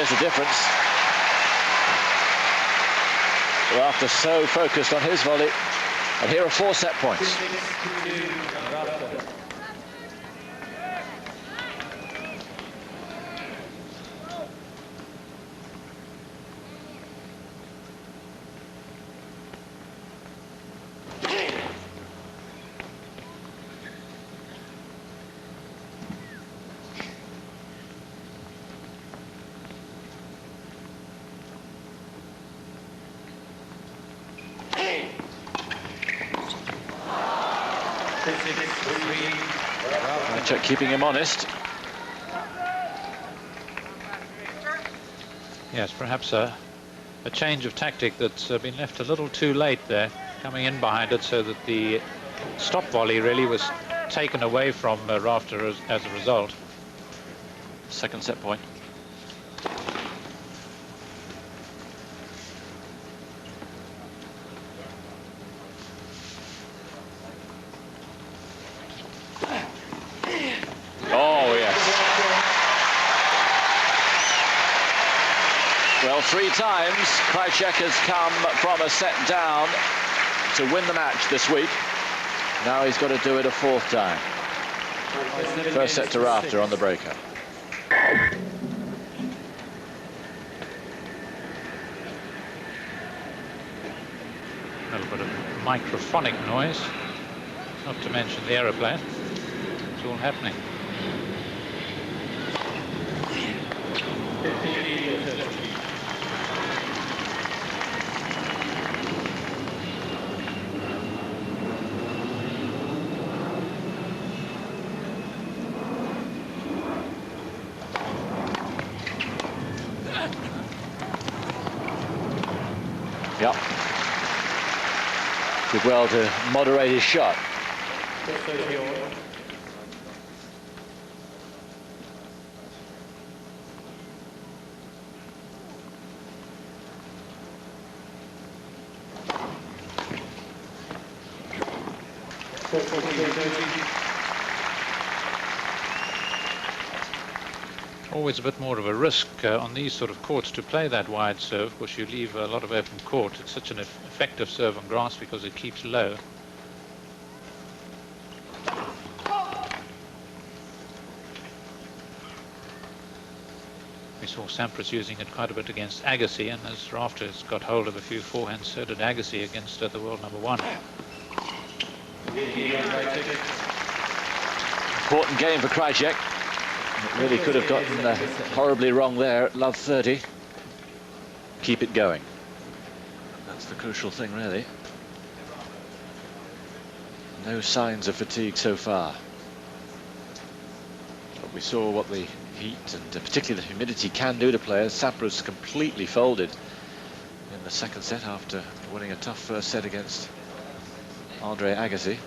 there's the difference. Rafter so focused on his volley. And here are 4 set points. Krajicek keeping him honest. Yes, perhaps a change of tactic that's been left a little too late there, coming in behind it, so that the stop volley really was taken away from Rafter as a result. Second set point. Well, 3 times Krajicek has come from a set down to win the match this week. Now he's got to do it a 4th time. First set to Rafter on the breaker. A little bit of microphonic noise, not to mention the aeroplane. It's all happening. Yep. Did well to moderate his shot. Always a bit more of a risk on these sort of courts to play that wide serve, because you leave a lot of open court. It's such an effective serve on grass because it keeps low. We saw Sampras using it quite a bit against Agassi, and as Rafter has got hold of a few forehands, so did Agassi against the world #1. Important game for Krajicek. It really could have gotten horribly wrong there at love 30. Keep it going. That's the crucial thing, really. No signs of fatigue so far. But we saw what the heat and particularly the humidity can do to players. Sampras completely folded in the second set after winning a tough first set against Andre Agassi.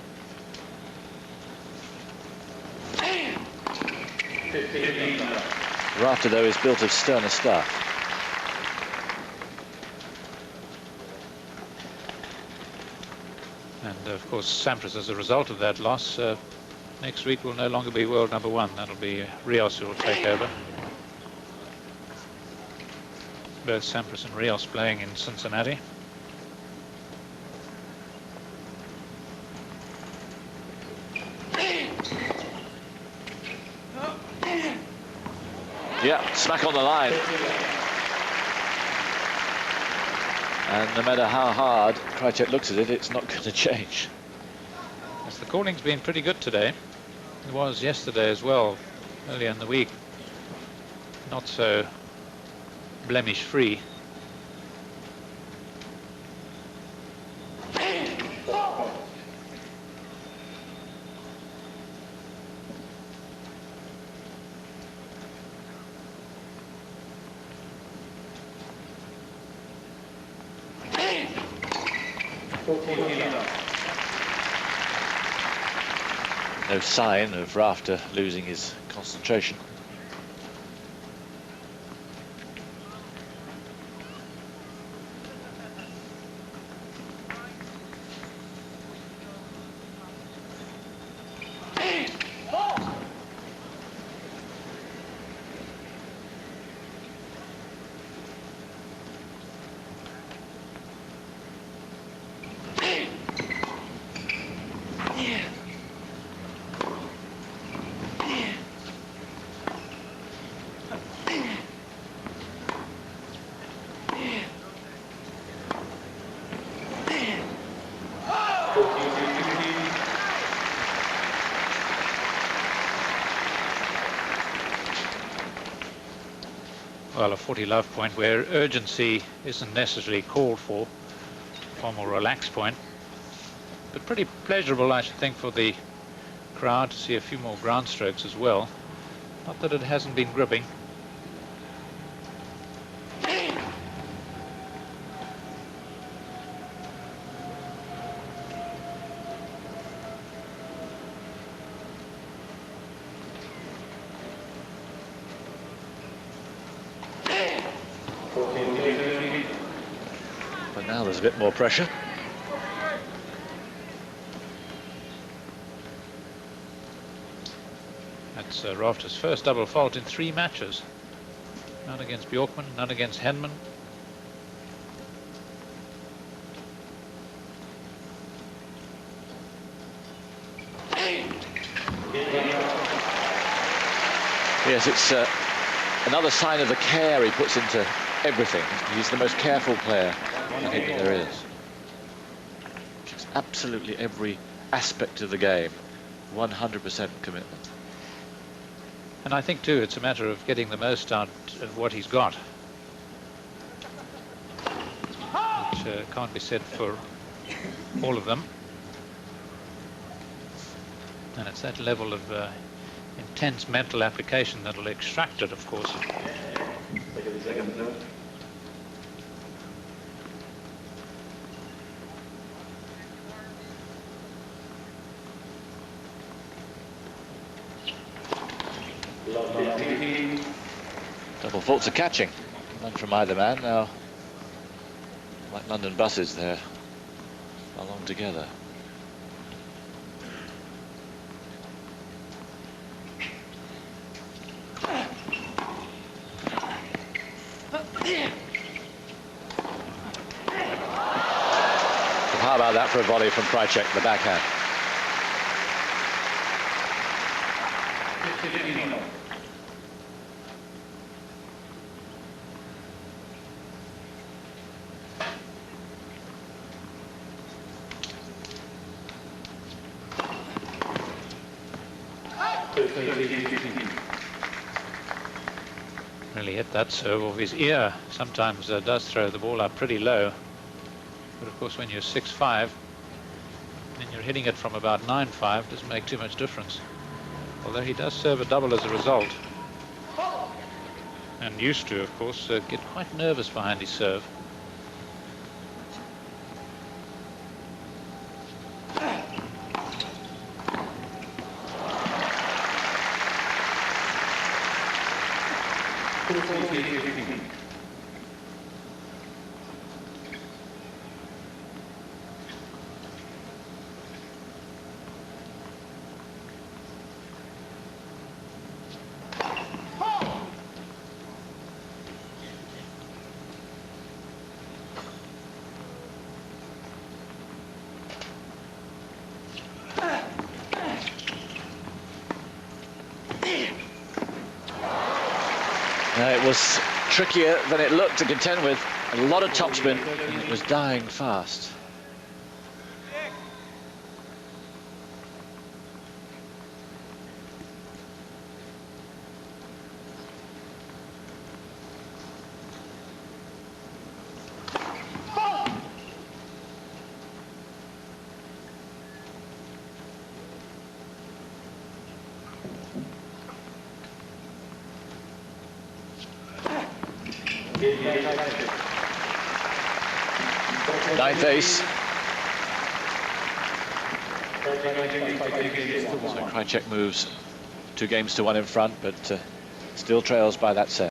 Rafter, though, is built of sterner stuff. And of course Sampras, as a result of that loss, next week will no longer be world #1. That'll be Rios who will take over. Both Sampras and Rios playing in Cincinnati. Yeah, smack on the line. And no matter how hard Krajicek looks at it, it's not going to change. Yes, the calling's been pretty good today. It was yesterday as well, earlier in the week. Not so blemish-free. No sign of Rafter losing his concentration. style of 40 love point where urgency isn't necessarily called for, far more relaxed point, but pretty pleasurable, I should think, for the crowd to see a few more ground strokes as well. Not that it hasn't been gripping. But now there's a bit more pressure. That's Rafter's first double fault in 3 matches. None against Bjorkman, none against Henman. Yes, it's another sign of the care he puts into everything. He's the most careful player I think there is. It's absolutely every aspect of the game, 100% commitment. And I think too it's a matter of getting the most out of what he's got, which can't be said for all of them. And it's that level of intense mental application that'll extract it, of course. Double faults are catching. None from either man now. Like London buses, they're along together. How about that for a volley from Krajicek, the backhand? Really hit that serve off his ear. Sometimes does throw the ball up pretty low. But of course when you're 6'5", and you're hitting it from about 9'5", doesn't make too much difference. Although he does serve a double as a result. And used to, of course, get quite nervous behind his serve. It was trickier than it looked to contend with. A lot of topspin, and it was dying fast. Ninth ace. So Krajicek moves 2 games to 1 in front, but still trails by that set.